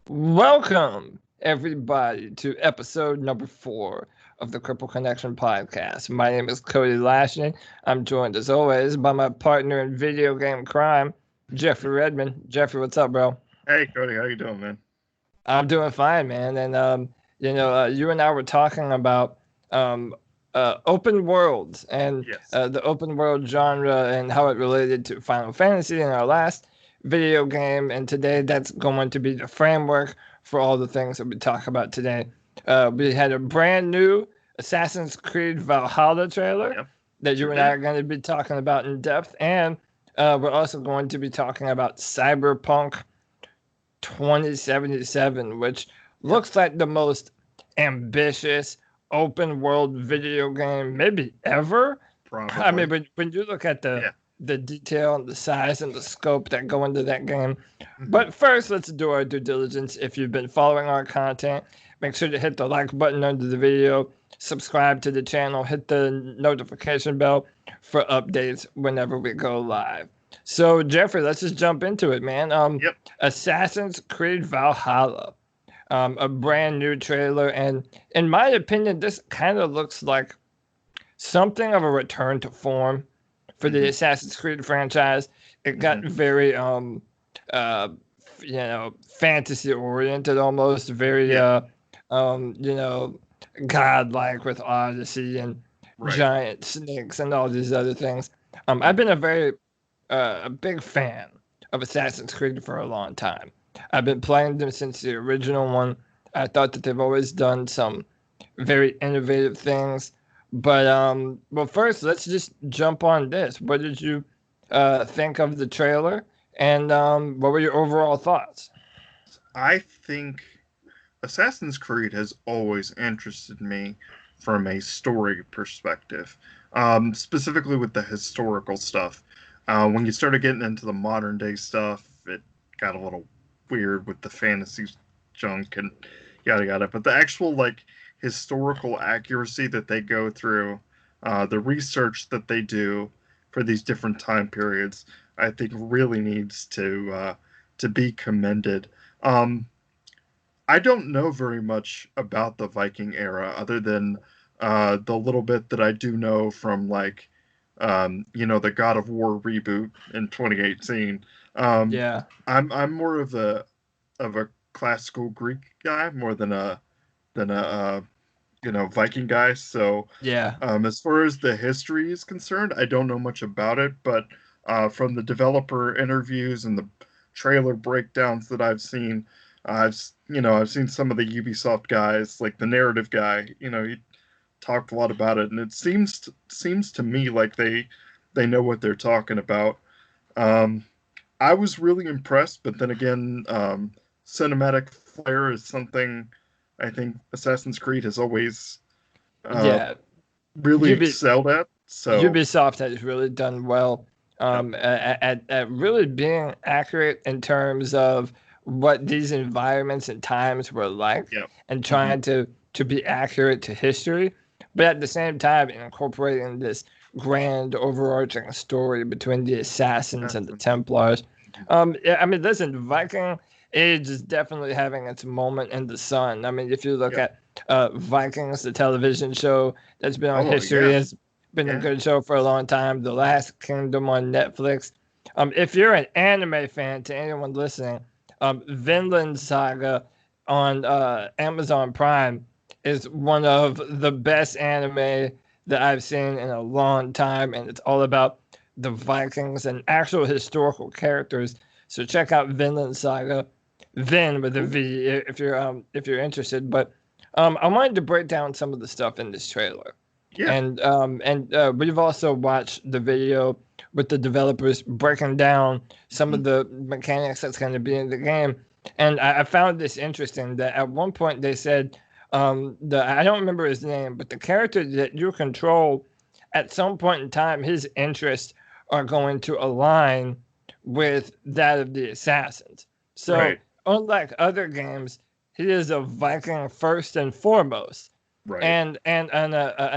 Welcome, everybody, to episode number 4 of the Cripple Connection podcast. My name is Cody Lashley. I'm joined, as always, by my partner in video game crime, Jeffrey Redmond. Jeffrey, what's up, bro? Hey Cody, how you doing, man? I'm doing fine, man. And you and I were talking about um, open worlds and Yes. the open world genre and how it related to Final Fantasy in our last video game. And today, that's going to be the framework for all the things that we talk about today. We had a brand new Assassin's Creed Valhalla trailer Yep. that you Sure and I did. are going to be talking about in depth, and we're also going to be talking about Cyberpunk 2077, which Yep. looks like the most ambitious open world video game maybe ever. I mean, Probably. when you look at Yeah. the detail and the size and the scope that go into that game. hmm But first, let's do our due diligence. If you've been following our content, make sure to hit the like button under the video, subscribe to the channel, hit the notification bell for updates whenever we go live. So, Jeffrey, let's just jump into it, man. Yep. Assassin's Creed Valhalla, a brand new trailer, and in my opinion, this kind of looks like something of a return to form for the hmm Assassin's Creed franchise. It got hmm very uh fantasy oriented, almost very Yeah. um you know godlike with Odyssey and Right. giant snakes and all these other things. I've been a big fan of Assassin's Creed for a long time. I've been playing them since the original one. I thought that they've always done some very innovative things. But well, first let's just jump on this. What did you think of the trailer, and what were your overall thoughts? I think Assassin's Creed has always interested me from a story perspective, specifically with the historical stuff. When you started getting into the modern day stuff, it got a little weird with the fantasy junk and yada yada. But the actual historical accuracy that they go through, the research that they do for these different time periods, I think really needs to be commended. Um, I don't know very much about the Viking era other than the little bit that I do know from the God of War reboot in 2018. Um, Yeah, I'm more of a classical Greek guy more than a Viking guy. So yeah, as far as the history is concerned, I don't know much about it, but from the developer interviews and the trailer breakdowns that I've seen, I've seen some of the Ubisoft guys, like the narrative guy. He talked a lot about it, and it seems to me like they know what they're talking about. Um, I was really impressed, but then again, cinematic flair is something I think Assassin's Creed has always uh, yeah. really Ubi- excelled at. So Ubisoft has really done well yep, at really being accurate in terms of what these environments and times were like, yep, and hmm trying to be accurate to history, but at the same time incorporating this grand overarching story between the assassins and the absolutely. Templars. Mhm. Yeah, I mean, listen, Viking Age is definitely having its moment in the sun. I mean, if you look Yep. at Vikings, the television show that's been on Oh history, yeah, has been a yeah. good show for a long time. The Last Kingdom on Netflix. If you're an anime fan, to anyone listening, Vinland Saga on Amazon Prime is one of the best anime that I've seen in a long time, and it's all about the Vikings and actual historical characters. So check out Vinland Saga, Vin with a Cool. V, if you're interested. But I wanted to break down some of the stuff in this trailer, Yeah. and we've also watched the video with the developers breaking down some hmm of the mechanics that's going to be in the game. And I found this interesting that at one point they said, the I don't remember his name, but the character that you control, at some point in time, his interests are going to align with that of the assassins. So Right. unlike other games, he is a Viking first and foremost, Right. and an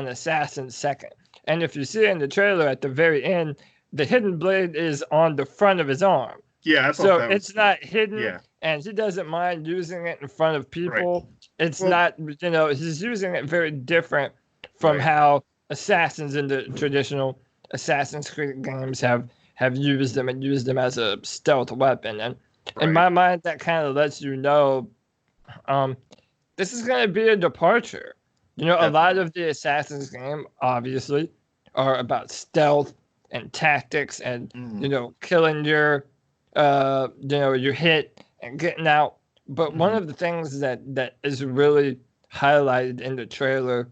assassin second. And if you see in the trailer at the very end, the hidden blade is on the front of his arm. Yeah, I thought So that was it's neat. not hidden Yeah. and he doesn't mind using it in front of Right. people. It's Well, not, he's using it very different from right. how assassins in the traditional Assassin's Creed games have used them and used them as a stealth weapon. And in Right. my mind, that kind of lets you know, um, this is going to be a departure. A lot Definitely. of the Assassin's game, obviously, are about stealth and tactics and, Mm-hmm. killing your hit and getting out. But one Mm-hmm. of the things that is really highlighted in the trailer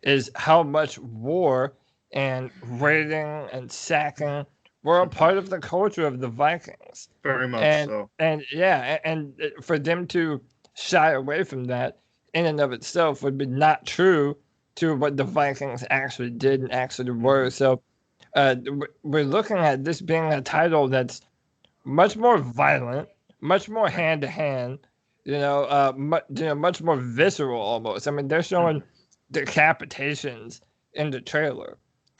is how much war and raiding and sacking were a part of the culture of the Vikings. Very much And so. and yeah, and for them to shy away from that in and of itself would be not true to what the Vikings actually did and actually Mm-hmm. were. So we're looking at this being a title that's much more violent, much more Right. hand to hand, much more visceral almost. I mean, they're showing Mm-hmm. decapitations in the trailer,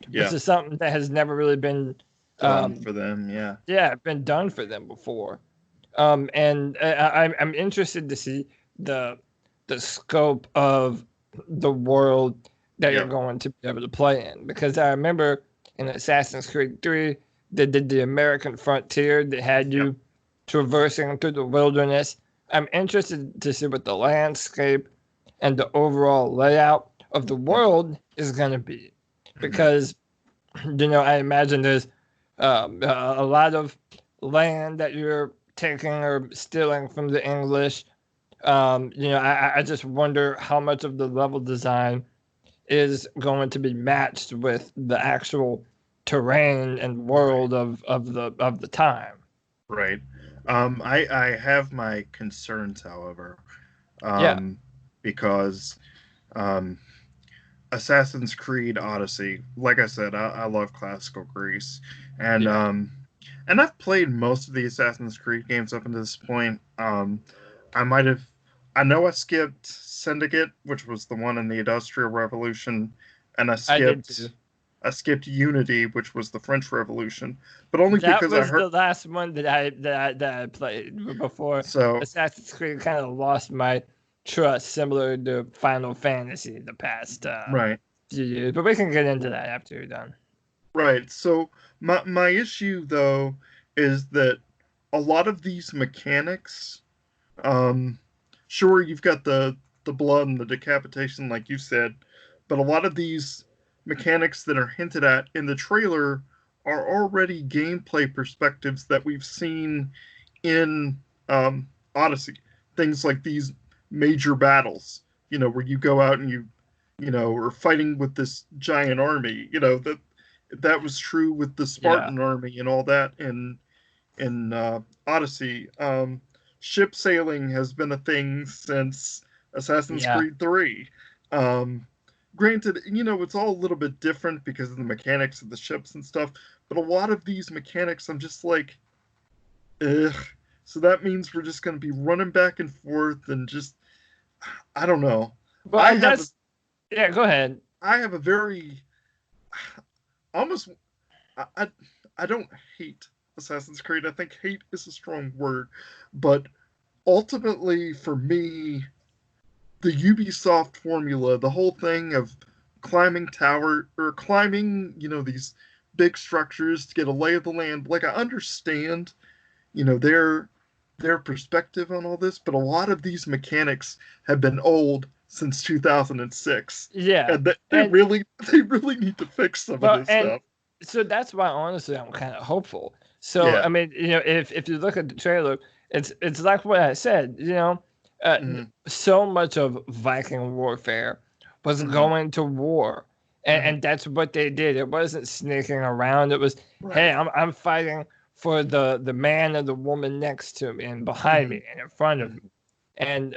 which Yeah. is something that has never really been, Done um, for them. Yeah. yeah, been done for them before. And I'm interested to see the the scope of the world that you're Yep. going to be able to play in, because I remember in Assassin's Creed 3 they did the American frontier that had Yep. you traversing through the wilderness. I'm interested to see what the landscape and the overall layout of the world is going to be, Mm-hmm. because I imagine there's a lot of land that you're taking or stealing from the English. I just wonder how much of the level design is going to be matched with the actual terrain and Right. world of the time. Right. I have my concerns, however, Yeah, um, because um, Assassin's Creed Odyssey, like I said, I love classical Greece, and yeah, I've played most of the Assassin's Creed games up until this point. I might have, I know I skipped Syndicate, which was the one in the Industrial Revolution, and I did too. I skipped Unity, which was the French Revolution, but only That because I was heard. the last one that I played before So Assassin's Creed kind of lost my trust, similar to Final Fantasy the past right. few years. But we can get into that after you're done. Right. So my issue though is that a lot of these mechanics, um, sure you've got the blood and the decapitation, like you said, but a lot of these mechanics that are hinted at in the trailer are already gameplay perspectives that we've seen in Odyssey. Things like these major battles, where you go out and are fighting with this giant army. That was true with the Yeah, Spartan army and all that in Odyssey. Ship sailing has been a thing since Assassin's yeah, Creed 3. Um, Granted, it's all a little bit different because of the mechanics of the ships and stuff, but a lot of these mechanics, I'm just like, ugh. So that means we're just going to be running back and forth and just, I don't know. well, I and have a, that's yeah. Go ahead. I have a very almost I I don't hate Assassin's Creed. I think hate is a strong word, but ultimately for me, the Ubisoft formula, the whole thing of climbing tower or climbing, these big structures to get a lay of the land. Like I understand, their perspective on all this, but a lot of these mechanics have been old since 2006, Yeah, and that and they really need to fix some of well, this and stuff. so that's why honestly I'm kind of hopeful. So Yeah. I mean, if you look at the trailer, it's like what I said. Mm-hmm. So much of Viking warfare was Mm-hmm. going to war, and Mm-hmm. that's what they did. It wasn't sneaking around. It was, hey, Right. I'm fighting for the man and the woman next to me and behind Mm-hmm. me and in front of me. Mm-hmm. And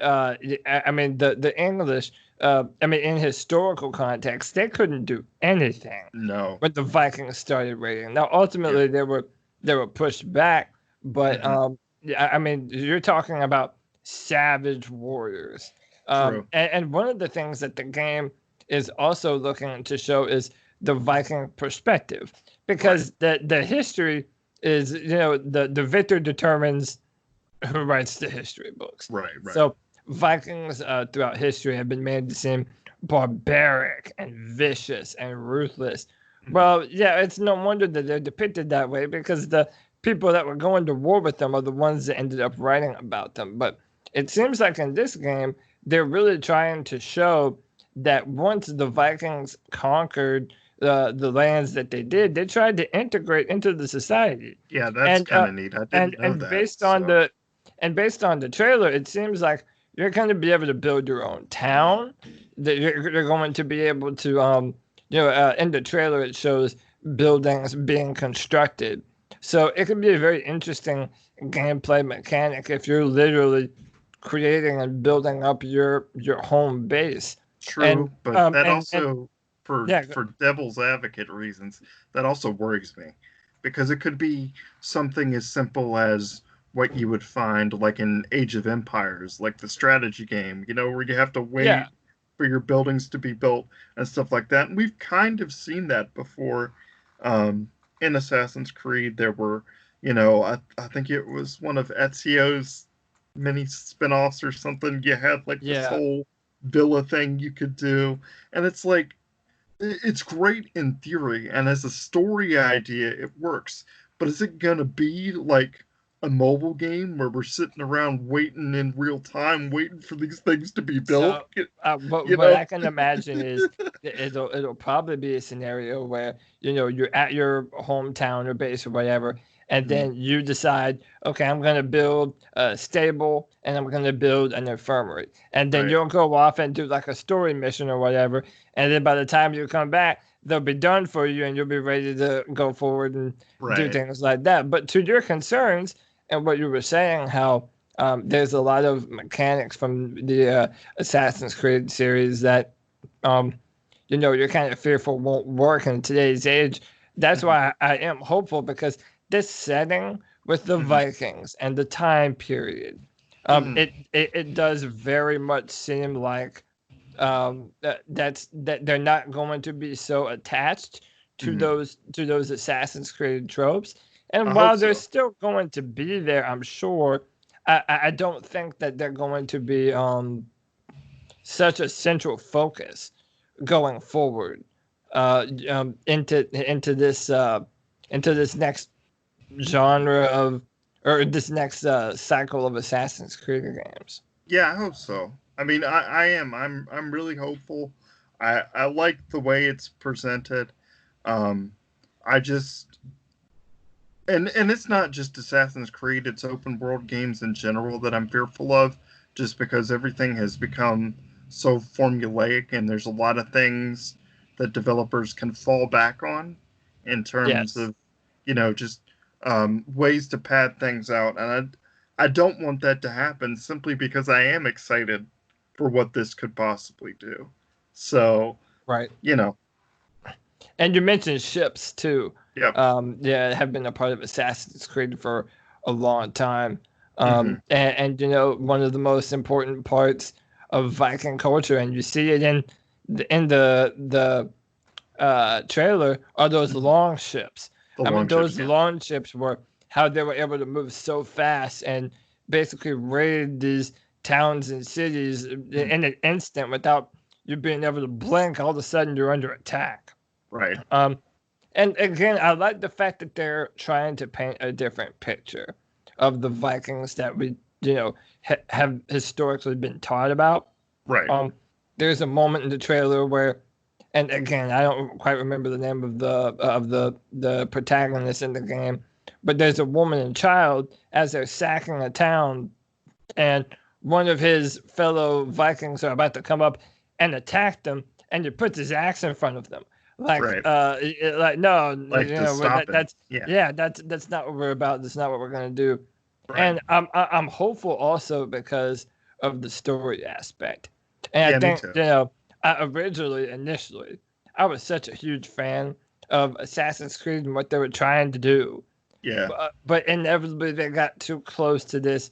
I mean the English. I mean, in historical context, they couldn't do anything No. when the Vikings started raiding. Now, Yeah. ultimately, they were pushed back, but Mm-hmm. yeah, I mean, you're talking about savage warriors. True. And one of the things that the game is also looking to show is the Viking perspective, Right. because the history is, the victor determines who writes the history books. Right, right. So Vikings throughout history have been made to seem barbaric and vicious and ruthless. Well, yeah, it's no wonder that they're depicted that way because the people that were going to war with them are the ones that ended up writing about them. But it seems like in this game, they're really trying to show that once the Vikings conquered the lands that they did, they tried to integrate into the society. Yeah, that's kind of neat. I didn't know And that. So. based on the trailer, it seems like you're going to be able to build your own town. That you're going to be able to in the trailer it shows buildings being constructed. So it could be a very interesting gameplay mechanic if you're literally creating and building up your home base. True, but that also, yeah, for devil's advocate reasons, that also worries me, because it could be something as simple as what you would find like in Age of Empires, like the strategy game, where you have to wait for your buildings to be built and stuff like that. And we've kind of seen that before. In Assassin's Creed, there were, I think it was one of Ezio's mini spin-offs or something. You had like this whole villa thing you could do, and it's like, it's great in theory, and as a story idea it works, but is it gonna be like a mobile game where we're sitting around waiting in real time, waiting for these things to be built? So, what I can imagine is it'll probably be a scenario where you're at your hometown or base or whatever, and then you decide, okay, I'm going to build a stable and I'm going to build an infirmary, and then you'll go off and do like a story mission or whatever, and then by the time you come back, they'll be done for you and you'll be ready to go forward and do things like that. But to your concerns and what you were saying, how there's a lot of mechanics from the Assassin's Creed series that you're kind of fearful won't work in today's age. That's why I am hopeful, because this setting with the Vikings and the time period, it does very much seem like that they're not going to be so attached to those Assassin's Creed tropes. And while they're still going to be there, I'm sure, I don't think that they're going to be such a central focus going forward into this next genre of, or this next cycle of Assassin's Creed games. Yeah, I hope so. I mean, I am. I'm really hopeful. I like the way it's presented. I just, and it's not just Assassin's Creed, it's open world games in general that I'm fearful of, just because everything has become so formulaic and there's a lot of things that developers can fall back on in terms of, just ways to pad things out. And I don't want that to happen, simply because I am excited for what this could possibly do. So, right. And you mentioned ships too. Yep. Have been a part of Assassin's Creed for a long time. And one of the most important parts of Viking culture, and you see it in the trailer, are those long ships. Those long ships were how they were able to move so fast and basically raid these towns and cities in an instant without you being able to blink. All of a sudden, you're under attack. Right. And again, I like the fact that they're trying to paint a different picture of the Vikings that we, have historically been taught about. Right. There's a moment in the trailer where, and again, I don't quite remember the name of the protagonist in the game, but there's a woman and child as they're sacking a town, and one of his fellow Vikings are about to come up and attack them, and he puts his axe in front of them. Like, no, that's not what we're about. That's not what we're gonna do. Right. And I'm hopeful also because of the story aspect. And I think initially, I was such a huge fan of Assassin's Creed and what they were trying to do. Yeah. But inevitably they got too close to this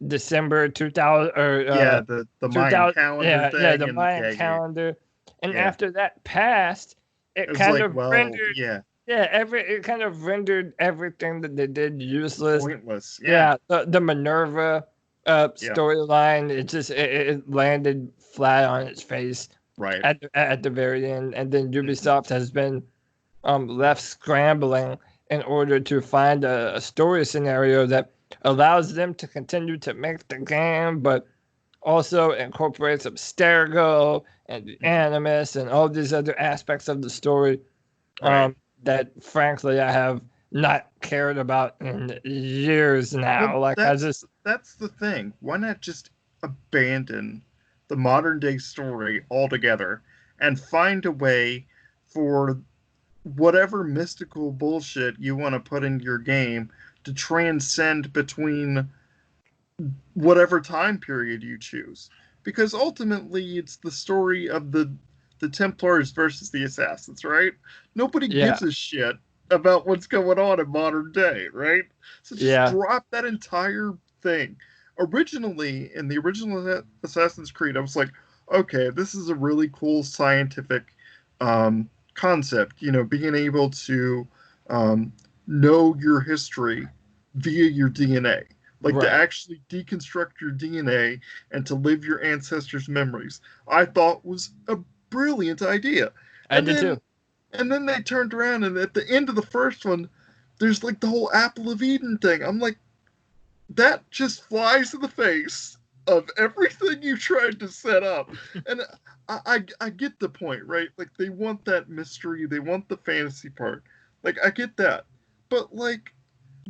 December 2000 or the Mayan calendar thing. Yeah, the Mayan calendar. And after that passed, it kind of rendered. Yeah, it kind of rendered everything that they did useless. Pointless. Yeah. Yeah, the Minerva Yeah. storyline, it landed flat on its face Right. at the very end, and then Mhm. Ubisoft has been left scrambling in order to find a story scenario that allows them to continue to make the game, but also incorporates Abstergo and the Mhm. Animus and all these other aspects of the story Right. that frankly I have not cared about in years Well, now. Like I just that's the thing. Why not just abandon the modern day story altogether and find a way for whatever mystical bullshit you want to put in your game to transcend between whatever time period you choose? Because ultimately it's the story of the Templars versus the Assassins, right? Nobody yeah, gives a shit about what's going on in modern day, right? So just yeah, drop that entire thing. Originally, in the original Assassin's Creed, I was like, okay, this is a really cool scientific concept. You know, being able to um, know your history via your DNA, like to right. actually deconstruct your DNA and to live your ancestors' memories. I thought was a brilliant idea. I And did then too. and then they turned around and at the end of the first one, there's like the whole Apple of Eden thing. I'm like, that just flies in the face of everything you tried to set up. And I get the point, right? Like they want that mystery, they want the fantasy part. Like I get that. But like,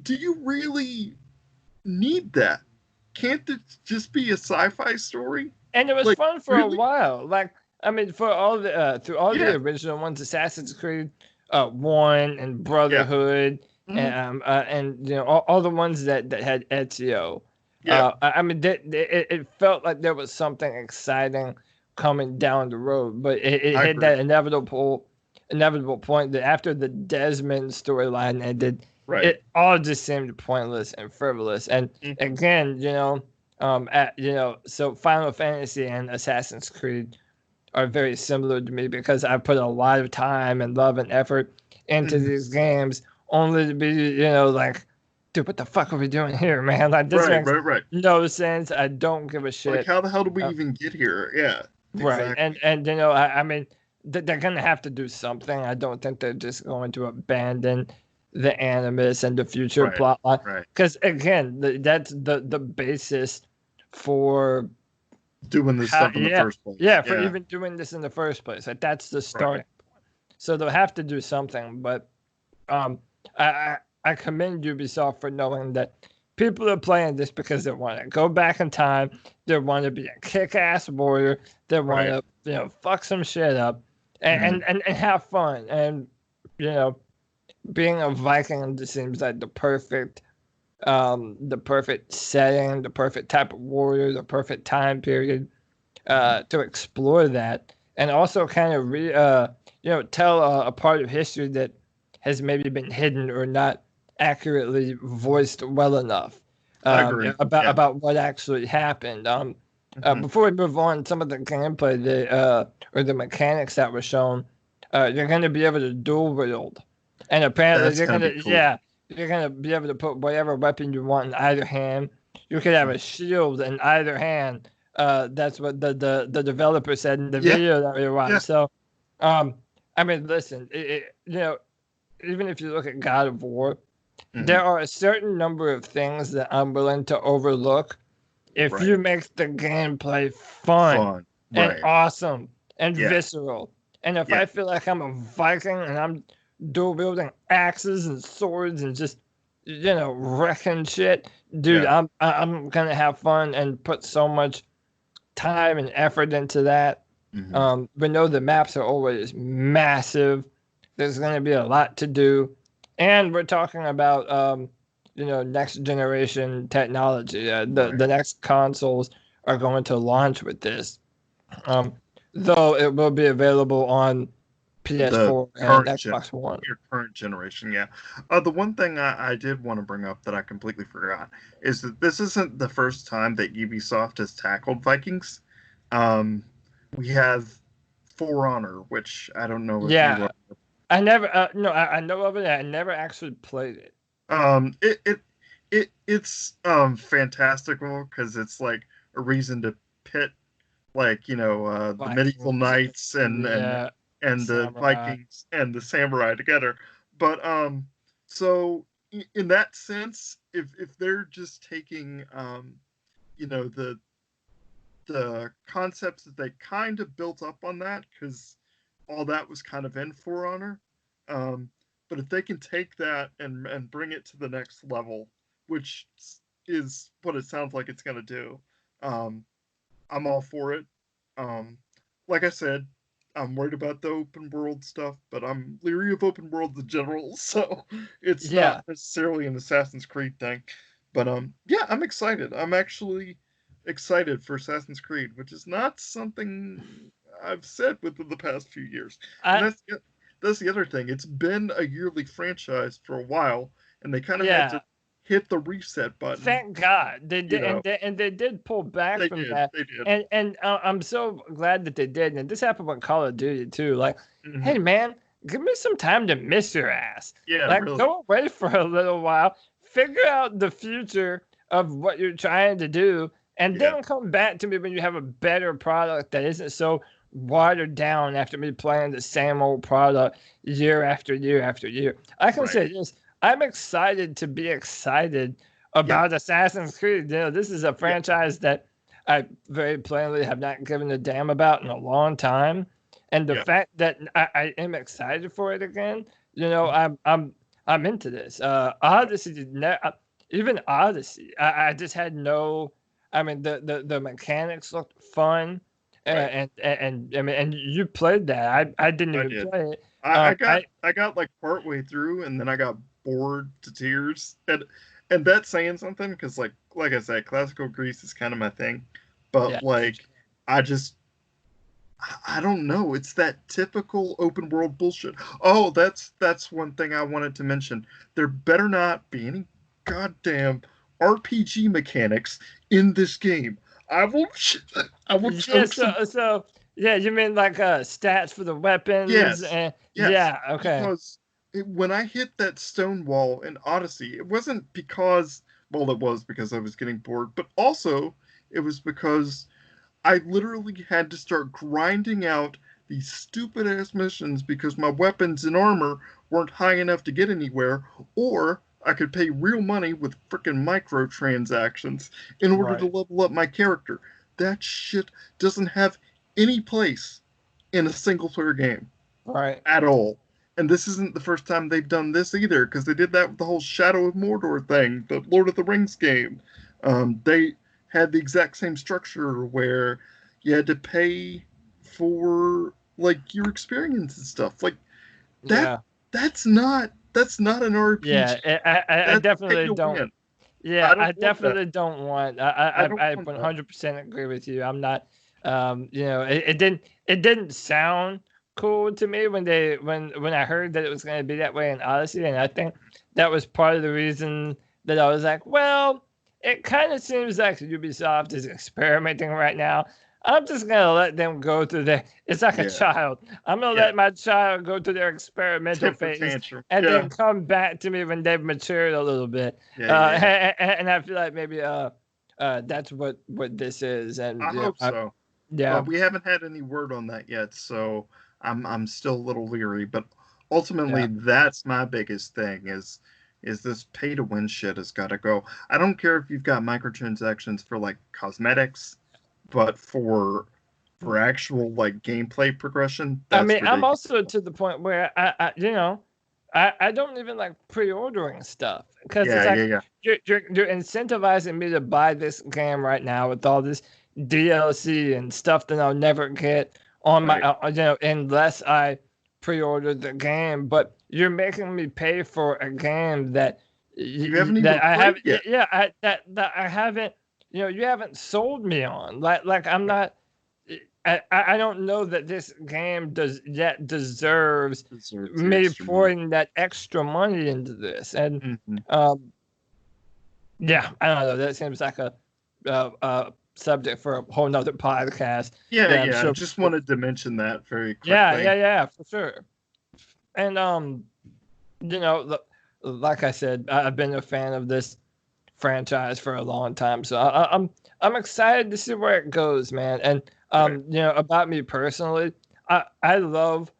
do you really need that? Can't it just be a sci-fi story? And it was Like fun for a really? while. Like I mean, for all the through all the Yeah. original ones, Assassin's Creed, One and Yeah. Brotherhood, Mhm. and you know all the ones that had Ezio. Yeah. I mean, it felt like there was something exciting coming down the road, but it I had agree. that inevitable point that after the Desmond storyline ended, Right. it all just seemed pointless and frivolous. And Mhm. again, so Final Fantasy and Assassin's Creed are very similar to me because I put a lot of time and love and effort into Mhm. these games, only to be, like, dude, what the fuck are we doing here, man? Like, this Right, makes right, right. no sense. I don't give a Like shit. how the hell did we Uh, even get here? Yeah. right, Exactly. and I mean, they're gonna have to do something. I don't think they're just going to abandon the animus and the future Right. plotline, Right. because again, that's the basis for Doing this how, stuff in the yeah, first place. yeah, for Yeah. even doing this in the first place. Like that's the Right. starting. So they'll have to do something. But um, I I, I commend Ubisoft for knowing that people are playing this because they want to go back in time. They want to be a kick-ass warrior. They want Right. to fuck some shit up Mhm. and have fun. And you know, being a Viking just seems like the perfect setting, the perfect type of warrior, the perfect time period Mhm. to explore that, and also kind of tell a part of history that has maybe been hidden or not accurately voiced well enough I agree. Yeah. about what actually happened. Mhm. Before we move on, some of the gameplay or the mechanics that were shown, you're going to be able to dual wield, and apparently That's gonna be cool. you're going to be able to put whatever weapon you want in either hand. You could have a Mhm. shield in either hand. That's what the developer said in the Yeah. video that we Yeah. watched. So, um, I mean, listen, even if you look at God of War, Mhm. there are a certain number of things that I'm willing to overlook if Right. you make the gameplay fun Fun. and Right. awesome and Yeah. visceral. And if Yeah. I feel like I'm a Viking and I'm dual wielding axes and swords and just wrecking shit, dude, Yeah. I'm gonna have fun and put so much time and effort into that. Mhm. We know the maps are always massive. There's going to be a lot to do, and we're talking about next generation technology. The Right. next consoles are going to launch with this, um, though it will be available on The PS4 and current Xbox One. your current generation, yeah. The one thing I did want to bring up that I completely forgot is that this isn't the first time that Ubisoft has tackled Vikings. Um, we have For Honor, which I don't know if you Yeah, I never. No, I know of it. I never actually played it. It's fantastical because it's like a reason to pit like the medieval Vikings, knights yeah, and the samurai. Vikings and the samurai together. But so in that sense, if they're just taking the concepts that they kind of built up on that because all that was kind of in For Honor. Um, but if they can take that and bring it to the next level, which is what it sounds like it's going to do, um, I'm all for it. Um, like I said, I'm worried about the open world stuff, but I'm leery of open worlds in general, so it's Yeah, not necessarily an Assassin's Creed thing. But yeah, I'm excited. I'm actually excited for Assassin's Creed, which is not something I've said within the past few years. And I that's the other thing. It's been a yearly franchise for a while, and they kind of had yeah. to hit the reset button. Thank God they You did, know, and they did pull back they from did. that, They did. and I'm so glad that they did. And this happened with Call of Duty too. Like, hey Hmm. man, give me some time to miss your ass. Yeah, Like, really. go away for a little while, figure out the future of what you're trying to do, and Yeah, then come back to me when you have a better product that isn't so watered down after me playing the same old product year after year after year. I can right. say this. I'm excited to be excited Yeah, about Assassin's Creed. This is a yeah, franchise that I very plainly have not given a damn about in a long time, and the yeah. fact that I am excited for it again, I'm into this. Odyssey, even Odyssey, I just had no. I mean, the mechanics looked fun, Right. and I mean, and you played that. I didn't I even did. play it. I got like partway through, and then I got bored to tears, and that's saying something because like I said, classical Greece is kind of my thing, Yeah, but like I just I don't know. It's that typical open world bullshit. Oh, that's one thing I wanted to mention. There better not be any goddamn RPG mechanics in this game. I will I will yeah. choke some. So yeah, you mean like stats for the weapons Yes, and yes. yeah, okay, Because when I hit that stone wall in Odyssey, it wasn't because well, it was because I was getting bored, but also it was because I literally had to start grinding out these stupid ass missions because my weapons and armor weren't high enough to get anywhere, or I could pay real money with frickin' microtransactions in order to right, level up my character. That shit doesn't have any place in a single player game right. at all. And this isn't the first time they've done this either, because they did that with the whole Shadow of Mordor thing, the Lord of the Rings game. They had the exact same structure where you had to pay for like your experience and stuff. Like that Yeah, that's not an RPG. yeah. I That's pay definitely to don't. win. Yeah, I I don't want that. definitely don't want. I don't I want that. 100% agree with you. I'm not. It didn't sound cool to me when when I heard that it was going to be that way in Odyssey, and I think that was part of the reason that I was like, well, it kind of seems like Ubisoft is experimenting right now. I'm just gonna let them go through their. It's like a Yeah. child. I'm gonna Yeah. let my child go through their experimental Temper phase, tantrum. and Yeah. then come back to me when they've matured a little bit. Yeah. Yeah. Yeah. And I feel like maybe that's what this is, I and hope so. yeah, We haven't had any word on that yet, so I'm still a little leery. But ultimately, yeah, that's my biggest thing is this pay to win shit has got to go. I don't care if you've got microtransactions for like cosmetics, but for actual like gameplay progression, I that's mean, I'm ridiculous. also to the point where I don't even like pre-ordering stuff because it's Yeah, like yeah, yeah. you're incentivizing me to buy this game right now with all this DLC and stuff that I'll never get on my Right. unless I pre-order the game. But you're making me pay for a game that You haven't even that I played have yet. yeah that I haven't you haven't sold me on like I'm Right. not. I don't know that this game deserves Deserves the me extra money. pouring that extra money into this. And Hmm. um, yeah, I don't know. That seems like a subject for a whole nother podcast Yeah, that I'm yeah. I sure. just wanted to mention that very Yeah, quickly. yeah, yeah, for sure. And you know, like I said, I've been a fan of this franchise for a long time, so I'm excited to see where it goes, man. And Right. you know, about me personally, I love,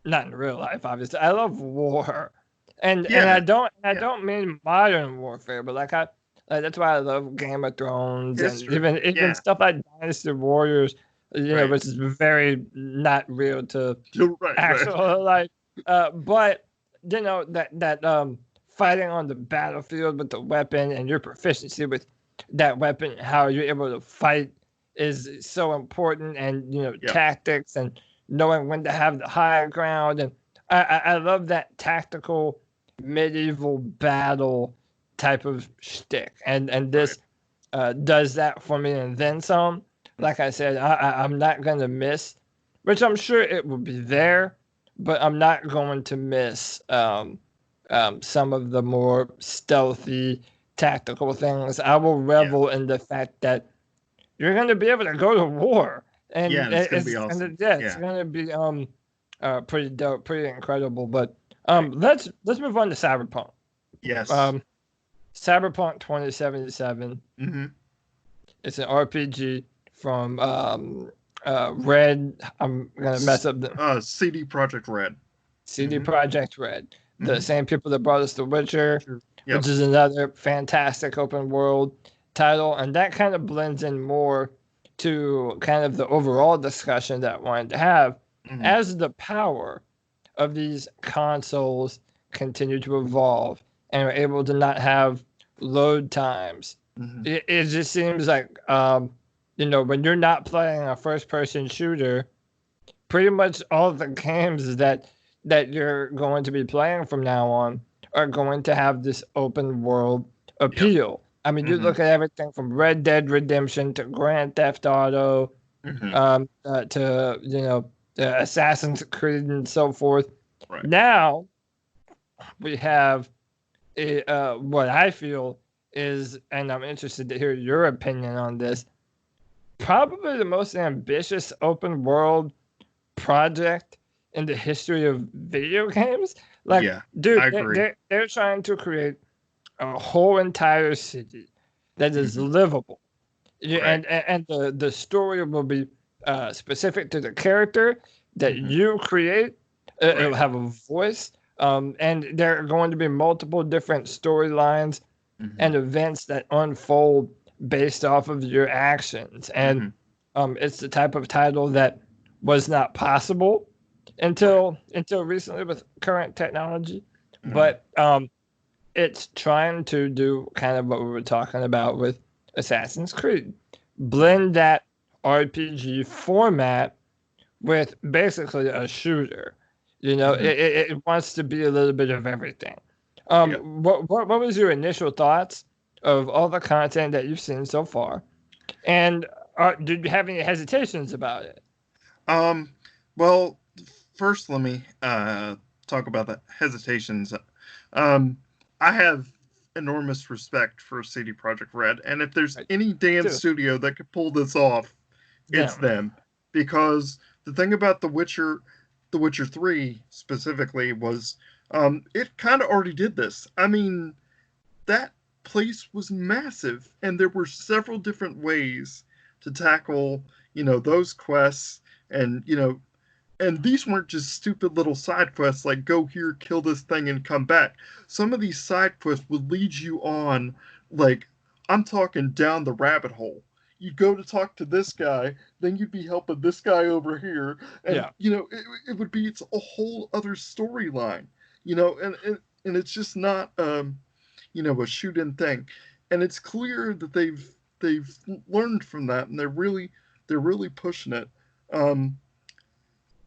not in real life, obviously. I love war, and Yeah. I Yeah. don't mean modern warfare, but like that's why I love Game of Thrones and History. even Yeah. stuff like Dynasty Warriors, you know, Right. which is very not real to Right. Right. actual like, but you know that fighting on the battlefield with the weapon and your proficiency with that weapon, how you're able to fight is so important, and you know Yeah. tactics and knowing when to have the high ground. And I love that tactical medieval battle type of shtick. And Right. this does that for me and then some. Like I said, I'm not going to miss, which I'm sure it will be there, but I'm not going to miss some of the more stealthy tactical things. I will Yeah. revel in the fact that you're going to be able to go to war, Yeah. and And it's gonna be and awesome. yeah, it's Yeah. going to be pretty dope, pretty incredible. But Right. let's move on to Cyberpunk. Yes. Um, Cyberpunk 2077. Mm-hmm. It's an RPG from Red. I'm gonna mess up the CD Project Red. CD Mm-hmm. Project Red, the Mm-hmm. same people that brought us The Witcher, Sure. Yep. which is another fantastic open world title, and that kind of blends in more to kind of the overall discussion that I wanted to have Mm-hmm. as the power of these consoles continue to evolve and are able to not have load times. Mm-hmm. It just seems like you know, when you're not playing a first person shooter, pretty much all the games that you're going to be playing from now on are going to have this open world Yep. appeal. I mean, you Mm-hmm. look at everything from Red Dead Redemption to Grand Theft Auto, Mm-hmm. to you know, Assassin's Creed and so forth. Right. Now we have what I feel is, and I'm interested to hear your opinion on this, probably the most ambitious open world project in the history of video games. Like, Yeah. dude, I agree. they're trying to create a whole entire city that is Mm-hmm. livable. Yeah, Right. and the story will be specific to the character that Mm-hmm. you create. It'll Right. have a voice, and there are going to be multiple different storylines Mm-hmm. and events that unfold based off of your actions. And Mm-hmm. it's the type of title that was not possible Right. until recently with current technology. Mm-hmm. But it's trying to do kind of what we were talking about with Assassin's Creed. Mm-hmm. Blend that RPG format with basically a shooter. You know, Mm-hmm. it wants to be a little bit of everything. Yeah. What was your initial thoughts of all the content that you've seen so far? And did you have any hesitations about it? Um. Well, first let me talk about the hesitations. Um. I have enormous respect for CD Projekt Red, and if there's Like, any damn too. studio that could pull this off, it's Yeah, man. them. Because the thing about The Witcher 3 specifically was it kind of already did this. I mean, that place was massive, and there were several different ways to tackle, those quests, and, and these weren't just stupid little side quests like go here, kill this thing, and come back. Some of these side quests would lead you on, like, I'm talking down the rabbit hole. You'd go to talk to this guy, then you'd be helping this guy over here, and Yeah. it would be it's a whole other storyline, and it's just not a shoot-in thing, and it's clear that they've learned from that, and they're really pushing it. Um,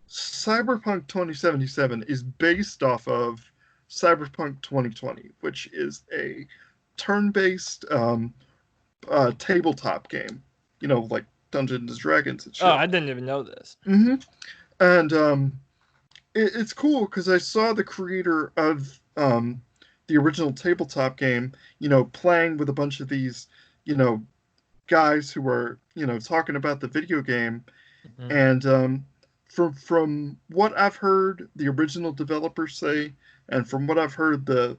Cyberpunk 2077 is based off of Cyberpunk 2020, which is a turn-based tabletop game, like Dungeons and Dragons and Oh, shit. I didn't even know this. hmm And it's cool because I saw the creator of the original tabletop game, playing with a bunch of these, you know, guys who were, talking about the video game, Mhm. and from what I've heard the original developers say, and from what I've heard the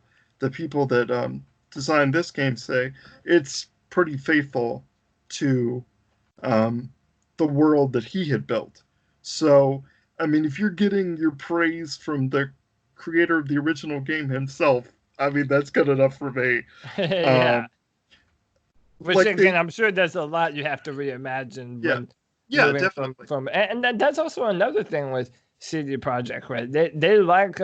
people that designed this game say, it's pretty faithful to um, the world that he had built. So, I mean, if you're getting your praise from the creator of the original game himself, I mean, that's good enough for me. Yeah. Which Like again, I'm sure there's a lot you have to reimagine yeah, when yeah, moving definitely. from and that's also another thing with CD Projekt Red. They like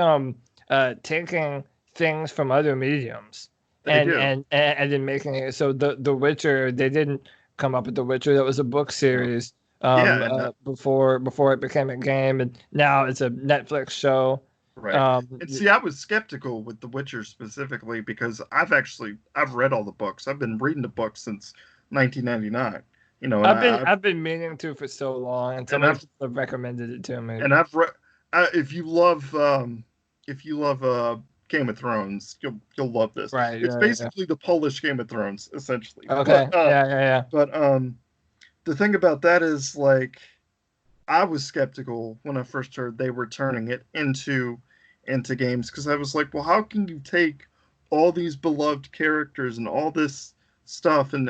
taking things from other mediums They do. and then making it. So the Witcher, they didn't come up with the Witcher. That was a book No. series Yeah, and before it became a game, and now it's a Netflix show. right. Um, And see, I was skeptical with The Witcher specifically because I've read all the books. I've been reading the books since 1999. You know, and I've been meaning to for so long, and so and many I've people have recommended it to me. and I've read. If you love Game of Thrones, you'll love this. Right. It's Yeah. basically the Polish Game of Thrones, essentially. Okay. Yeah. But the thing about that is like I was skeptical when I first heard they were turning it into games because I was like, well, how can you take all these beloved characters and all this stuff and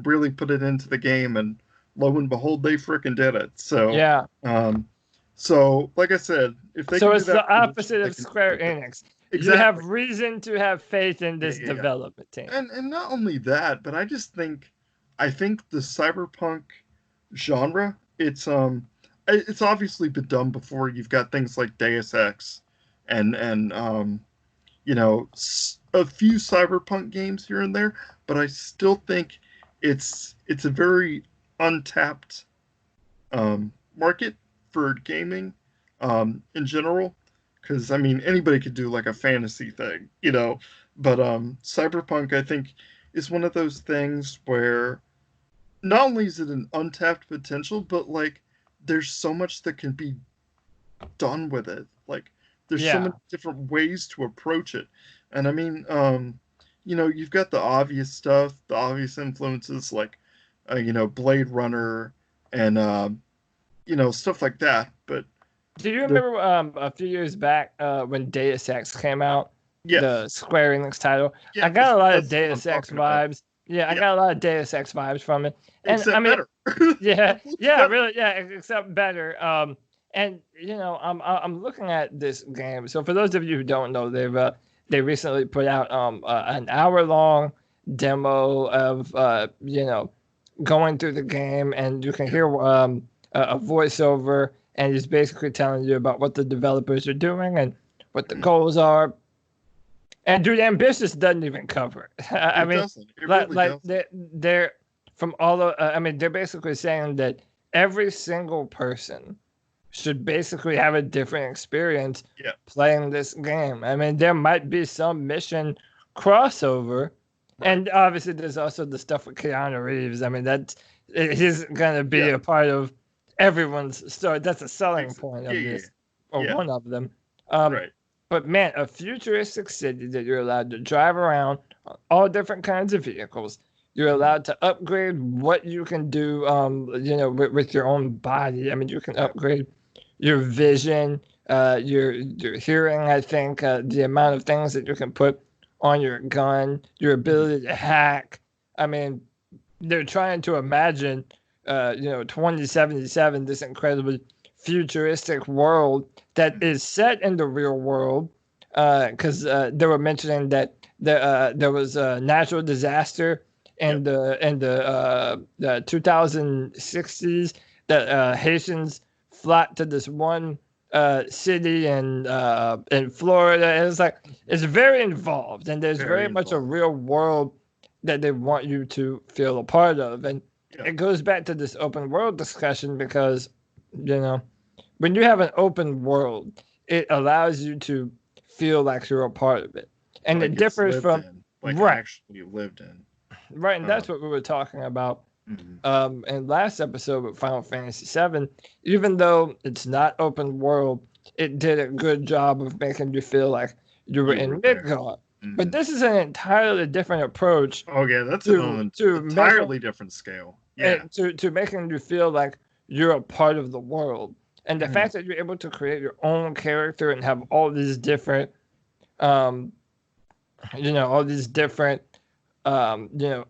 really put it into the game? And lo and behold, they fricking did it. So, Yeah. um, so like I said, if they So can do it's that, the opposite of Square okay. Enix. You have Exactly. reason to have faith in Yeah, this yeah, yeah. development team. And not only that, but I think the cyberpunk genre, it's obviously been done before. You've got things like Deus Ex and a few cyberpunk games here and there, but I still think it's a very untapped market for gaming in general. Because I mean, anybody could do like a fantasy thing, but cyberpunk, I think, is one of those things where not only is it an untapped potential, but like there's so much that can be done with it. Like there's so Yeah. many different ways to approach it. And I mean, you've got the obvious stuff, the obvious influences like Blade Runner and stuff like that. But Do you the remember a few years back when Deus Ex came out, yes, the Square Enix title? I yes, got a lot of that's what I'm Deus Ex talking about. vibes. Yeah, I Yeah, got a lot of Deus Ex vibes from it. And I except mean, better. yeah, It looks yeah, better. really, yeah, except better. And I'm looking at this game. So for those of you who don't know, they recently put out an hour long demo of going through the game, and you can Yeah, hear a voiceover, and it's basically telling you about what the developers are doing and what the goals are. And dude, ambitious doesn't even cover it. I it mean, doesn't. It like really like doesn't. they're from all of, I mean, they're basically saying that every single person should basically have a different experience Yeah, playing this game. I mean, there might be some mission crossover, right. and obviously there's also the stuff with Keanu Reeves. I mean, he's gonna be Yeah, a part of everyone's story. That's a selling point yeah, of yeah, this, or yeah. one of them. Um, Right. but man, a futuristic city that you're allowed to drive around on all different kinds of vehicles. You're Mhm. allowed to upgrade what you can do, with your own body. I mean, you can Yeah. upgrade your vision, your hearing. I think the amount of things that you can put on your gun, your Mhm. ability to hack. I mean, they're trying to imagine, 2077, this incredibly futuristic world that Mhm. is set in the real world. Because they were mentioning that there was a natural disaster Yep. the 2060s that Haitians flocked to this one city in Florida. And it's like it's very involved, and there's Very very much a involved. real world that they want you to feel a part of. And Yep. it goes back to this open world discussion because, you know, when you have an open world, it allows you to feel like you're a part of it. And Like it it's differs lived from, in, like right, actually lived in. right. And Uh, that's what we were talking about mhm. in last episode with Final Fantasy VII. Even though it's not open world, it did a good job of making you feel like you were You in were there. Midgard. But Hmm. this is an entirely different approach Oh yeah, that's to an to making entirely different scale. Yeah. to making you feel like you're a part of the world. And the Mhm. fact that you're able to create your own character and have all these different, um, all these different,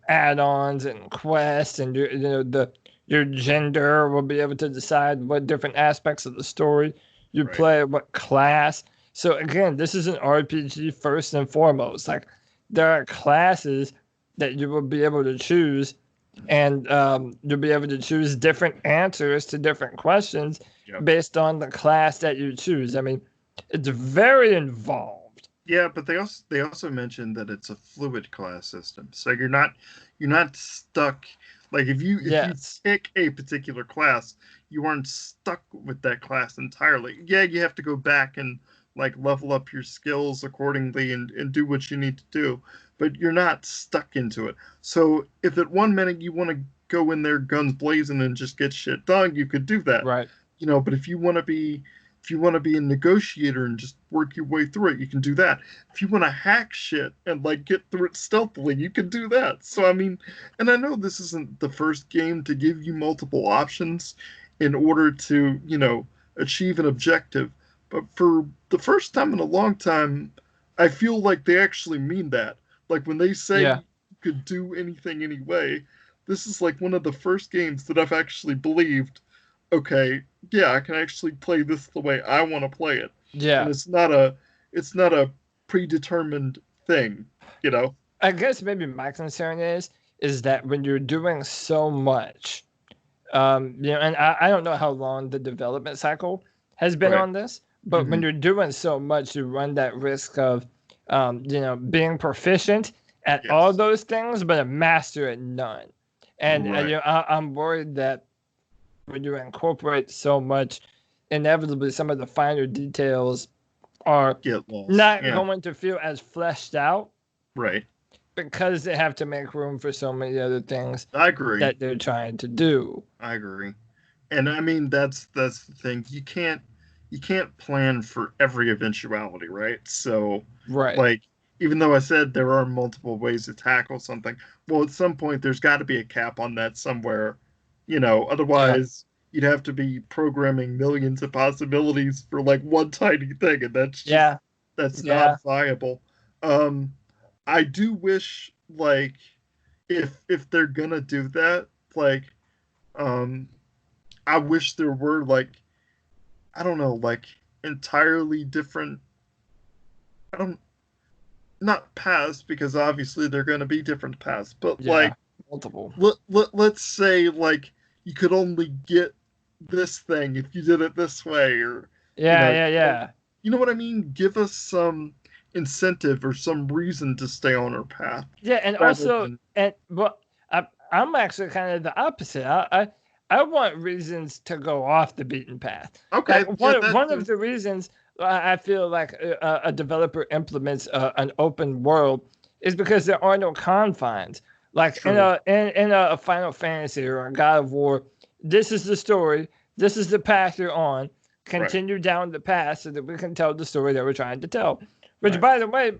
add-ons and quests, and your gender will be able to decide what different aspects of the story you Right. play, what class. So again, this is an RPG first and foremost. Like there are classes that you will be able to choose, and you'll be able to choose different answers to different questions Yep. based on the class that you choose. I mean, it's very involved. Yeah, but they also mentioned that it's a fluid class system, so you're not stuck. Like if you Yes. pick a particular class, you aren't stuck with that class entirely. Yeah, you have to go back and like level up your skills accordingly and do what you need to do, but you're not stuck into it. So if at one minute you want to go in there guns blazing and just get shit done, you could do that. Right. But if you want to be a negotiator and just work your way through it, you can do that. If you want to hack shit and like get through it stealthily, you can do that. So I mean, and I know this isn't the first game to give you multiple options in order to, achieve an objective, but for the first time in a long time, I feel like they actually mean that. Like when they say Yeah. you could do anything anyway, this is like one of the first games that I've actually believed, okay, yeah, I can actually play this the way I want to play it, and Yeah. it's not a predetermined thing, you know. I guess maybe my concern is that when you're doing so much, and I don't know how long the development cycle has been Right. on this, but when Hmm. you're doing so much, you run that risk of, being proficient at all Yes. those things, but a master at none. And Right. I'm worried that when you incorporate so much, inevitably some of the finer details are Get lost. not Yeah. going to feel as fleshed out Right. because they have to make room for so many other things I agree. that they're trying to do. I agree. And I mean that's the thing. You can't plan for every eventuality, right? So Right. like even though I said there are multiple ways to tackle something, well at some point there's got to be a cap on that somewhere, Yeah. otherwise you'd have to be programming millions of possibilities for like one tiny thing, and Yeah. that's Yeah. not viable. Um I do wish like if they're gonna do that, like um I wish there were like I don't know, like entirely different. I don't not paths because obviously they're going to be different paths, but Yeah. like Multiple. let's say like you could only get this thing if you did it this way, or you Yeah. know, Yeah. Yeah. you know what I mean. Give us some incentive or some reason to stay on our path Yeah. And rather also, than and well, I'm actually kind of the opposite. I want reasons to go off the beaten path. okay, Like yeah, that one of too. the reasons I feel like a developer implements an open world is because there are no confines. Like True. in a Final Fantasy or a God of War, this is the story. This is the path you're on. Right, Continue down the path so that we can tell the story that we're trying to tell. Which, right. by the way,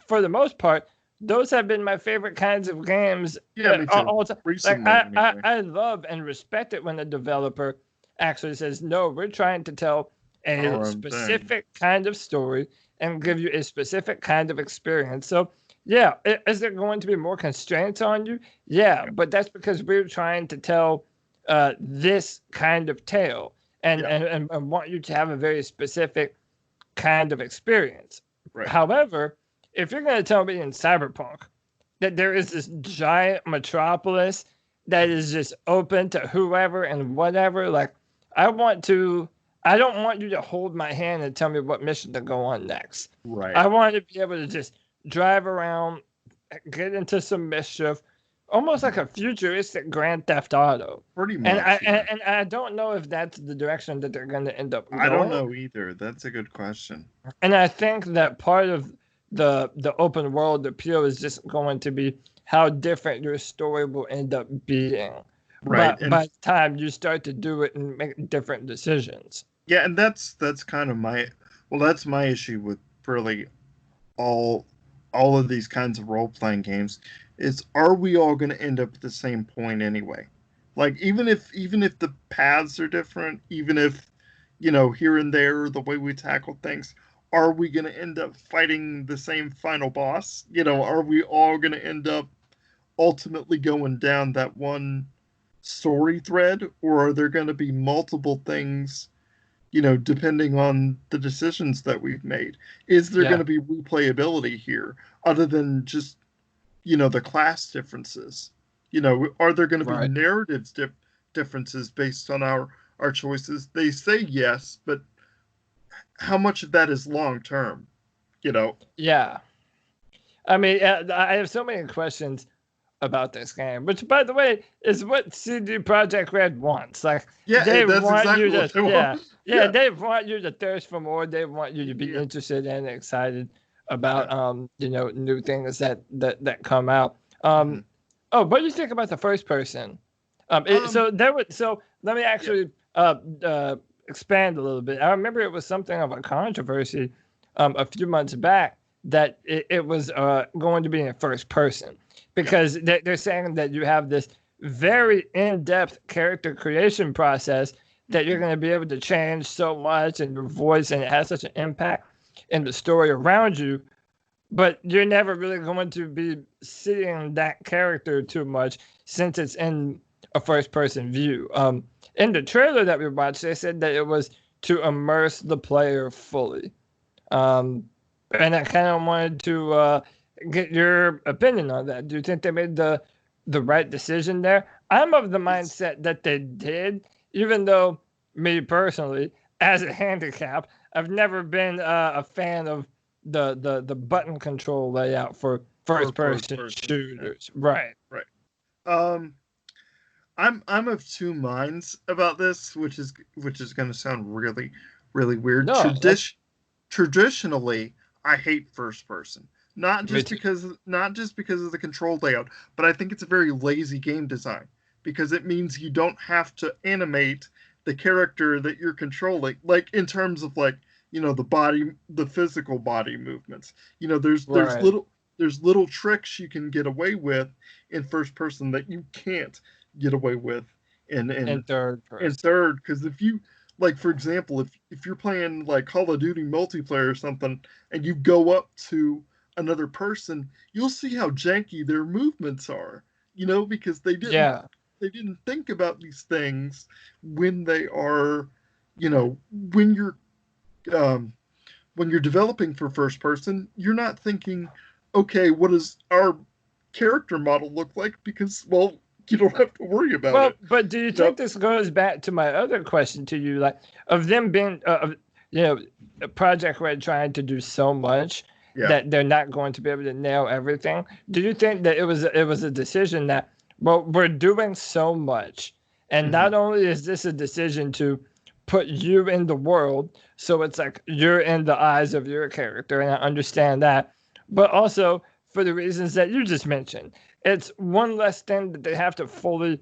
for the most part, those have been my favorite kinds of games Yeah, me too. all time. Like Recently, anyway. I love and respect it when a developer actually says, "No, we're trying to tell a Our own thing. specific kind of story and give you a specific kind of experience." So, yeah, is there going to be more constraints on you? Yeah, Yeah, but that's because we're trying to tell this kind of tale yeah, and want you to have a very specific kind of experience. right. However, if you're going to tell me in Cyberpunk that there is this giant metropolis that is just open to whoever and whatever, like I want to, I don't want you to hold my hand and tell me what mission to go on next. Right. I want to be able to just drive around, get into some mischief, almost like Mhm. a futuristic Grand Theft Auto. Pretty And much, yeah. I don't know if that's the direction that they're going to end up I don't going. know either. That's a good question. And I think that part of the open world appeal is just going to be how different your story will end up being. Right. But And by the time you start to do it and make different decisions. yeah, and that's kind of that's my issue with really all of these kinds of role playing games is are we all going to end up at the same point anyway? Like even if the paths are different, even if here and there the way we tackle things, are we going to end up fighting the same final boss? Are we all going to end up ultimately going down that one story thread, or are there going to be multiple things, depending on the decisions that we've made? Is there going Yeah. to be replayability here other than just, the class differences? Are there going to be Right. narratives differences based on our choices? They say yes, but how much of that is long term? You know? Yeah. I mean, I have so many questions about this game, which, by the way, is what CD Projekt Red wants. Like, Yeah, they that's want you exactly to, what they want. yeah, yeah, Yeah, they want you to thirst for more. They want you to be yeah, interested and excited yeah. about, new things that come out. Hmm. Oh, what do you think about the first person? Um, So let me yeah, actually expand a little bit. I remember it was something of a controversy a few months back that it was going to be in first person yeah. because they're saying that you have this very in-depth character creation process that you're going to be able to change so much in your voice, and it has such an impact in the story around you, but you're never really going to be seeing that character too much since it's in a first person view. In the trailer that we watched, they said that it was to immerse the player fully. um, and I kind of wanted to get your opinion on that. Do you think they made the right decision there? I'm of the It's mindset that they did, even though me personally, as a handicap, I've never been a fan of the button control layout for for first first person person. Yeah, shooters. Right. right. Um, I'm of two minds about this, which is going to sound really, really weird. No, that's Traditionally, I hate first person. me too. Not just because of the control layout, but I think it's a very lazy game design because it means you don't have to animate the character that you're controlling, like in terms of like the physical body movements. Right. There's little tricks you can get away with in first person that you can't get away with in In in third in person. third. Because if you, like, for example, if you're playing like Call of Duty multiplayer or something and you go up to another person, you'll see how janky their movements are, because Yeah. they didn't think about these things when they are, you know when you're um when you're developing for first person, you're not thinking, okay, what does our character model look like? Because, well, you don't have to worry about Well, it. but do you You know? think this goes back to my other question to you, like of them being, you know, Project Red trying to do so much Yeah. that they're not going to be able to nail everything? Do you think that it was a decision that, well, we're doing so much, and Hmm. not only is this a decision to put you in the world, so it's like you're in the eyes of your character, and I understand that, but also for the reasons that you just mentioned, it's one less thing that they have to fully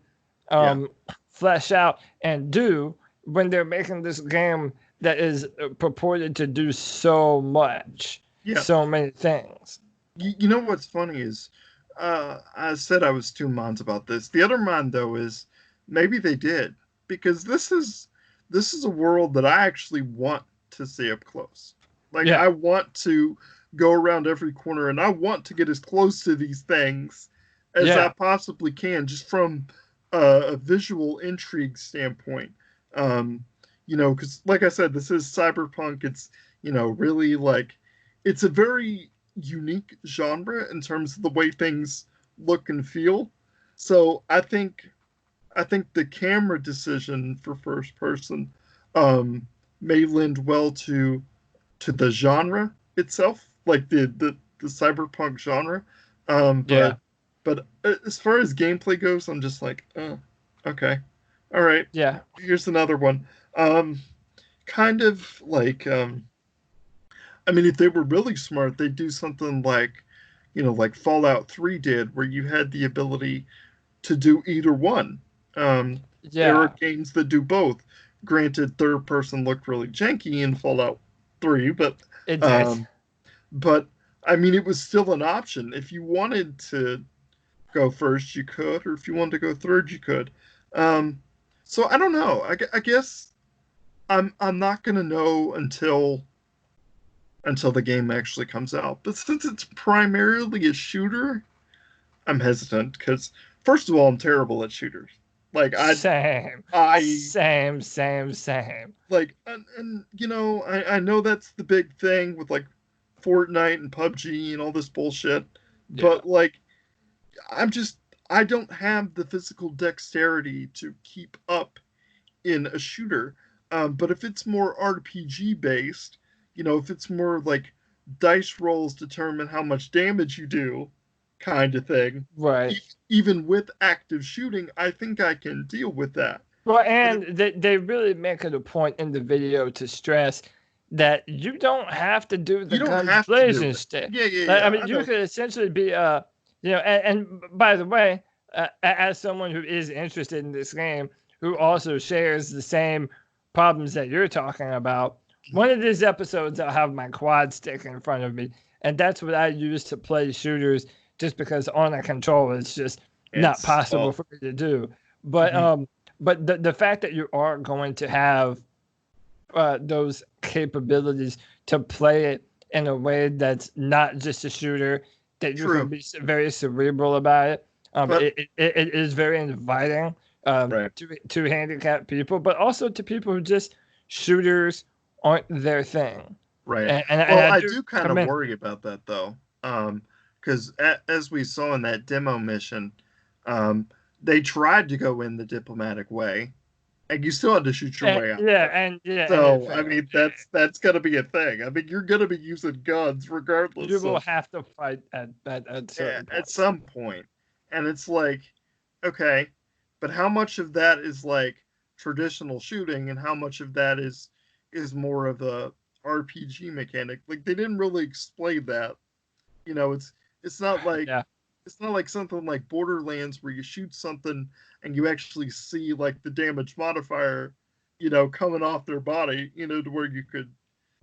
Yeah. um, flesh out and do when they're making this game that is purported to do so much, Yeah. so many things. You know what's funny is, I said I was two minds about this. The other mind, though, is maybe they did, because this is a world that I actually want to see up close. Like, Yeah, I want to go around every corner, and I want to get as close to these things as I yeah, possibly can, just from a visual intrigue standpoint. Um, because, like I said, this is cyberpunk. It's, really, like, it's a very unique genre in terms of the way things look and feel. So I think the camera decision for first person um, may lend well to the genre itself, like the cyberpunk genre. Um, yeah, but but as far as gameplay goes, I'm just like, oh, okay, all right. yeah, Here's another one. Um, Kind of like, I mean, if they were really smart, they'd do something like, like Fallout 3 did, where you had the ability to do either one. Um, there are yeah. games that do both. Granted, third person looked really janky in Fallout 3, It did. um, but I mean, it was still an option. If you wanted to go first, you could, or if you wanted to go third, you could. So I don't know. I guess I'm not gonna know until the game actually comes out. But since it's primarily a shooter, I'm hesitant because first of all, I'm terrible at shooters. Like Same, I same, same, same. like, and you know, I know that's the big thing with like Fortnite and PUBG and all this bullshit, Yeah, but like, I'm just I don't have the physical dexterity to keep up in a shooter. But if it's more RPG based, you know, if it's more like dice rolls determine how much damage you do, kind of thing, right. even with active shooting, I think I can deal with that. Well, But if and they really make it a point in the video to stress that you don't have to do the you don't guns have to do blazing it. stick. Yeah, yeah, Like, I yeah. mean, I you know. could essentially be you know, and by the way, as someone who is interested in this game, who also shares the same problems that you're talking about, one of these episodes I'll have my quad stick in front of me, and that's what I use to play shooters, just because on a controller it's just not It's possible tough. for me to do. But Hmm. the fact that you are going to have those capabilities to play it in a way that's not just a shooter, that you can True, be very cerebral about it. but It is very inviting right. to handicapped people, but also to people who just shooters aren't their thing. Right. And Well, I I do do kind of commend. worry about that though, because as we saw in that demo mission, um, they tried to go in the diplomatic way, and you still had to shoot your way out of it. And it So, I failed. mean, that's gonna be a thing. I mean, you're gonna be using guns You regardless will of have to fight at certain at points. some point, and it's like, okay, but how much of that is like traditional shooting, and how much of that is more of a RPG mechanic? Like they didn't really explain that. You know, it's not like Yeah. it's not like something like Borderlands where you shoot something and you actually see like the damage modifier, you know, coming off their body, you know, to where you could,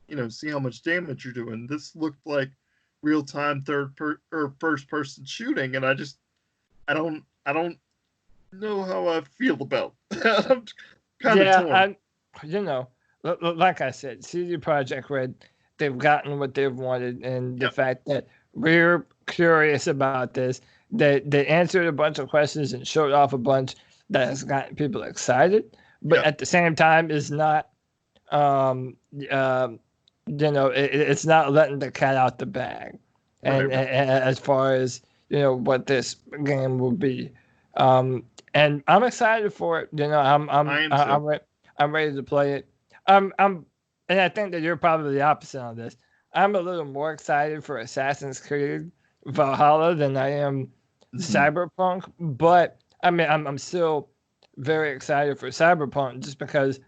you know, see how much damage you're doing. This looked like real time or first person shooting, and I don't know how I feel about that. I'm kind of Yeah, torn. you know, like I said, CD Project Red, they've gotten what they've wanted, and the Yep. fact that we're curious about this, they answered a bunch of questions and showed off a bunch that has gotten people excited, but Yep. at the same time, is not, um, you know, it's not letting the cat out the bag, Right. and as far as you know what this game will be. Um, and I'm excited for it. You know, I am too. I'm ready to play it. And I think that you're probably the opposite on this. I'm a little more excited for Assassin's Creed Valhalla than I am Hmm. Cyberpunk. But I mean, I'm still very excited for Cyberpunk just because